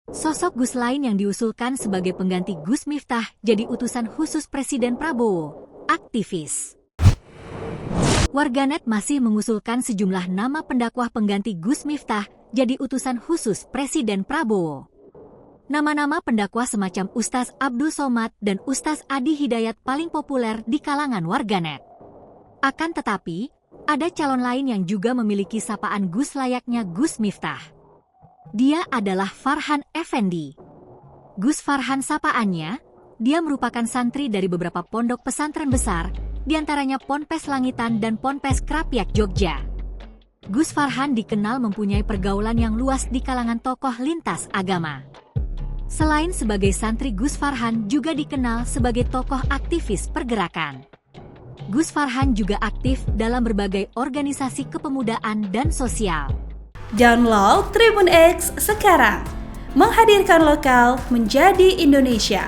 Sosok Gus lain yang diusulkan sebagai pengganti Gus Miftah jadi utusan khusus Presiden Prabowo, aktivis. Warganet masih mengusulkan sejumlah nama pendakwah pengganti Gus Miftah jadi utusan khusus Presiden Prabowo. Nama-nama pendakwah semacam Ustaz Abdul Somad dan Ustaz Adi Hidayat paling populer di kalangan warganet. Akan tetapi, ada calon lain yang juga memiliki sapaan Gus layaknya Gus Miftah. Dia adalah Farhan Effendi. Gus Farhan sapaannya, dia merupakan santri dari beberapa pondok pesantren besar, diantaranya Ponpes Langitan dan Ponpes Krapyak Jogja. Gus Farhan dikenal mempunyai pergaulan yang luas di kalangan tokoh lintas agama. Selain sebagai santri, Gus Farhan juga dikenal sebagai tokoh aktivis pergerakan. Gus Farhan juga aktif dalam berbagai organisasi kepemudaan dan sosial. Download Tribun X sekarang, menghadirkan lokal menjadi Indonesia.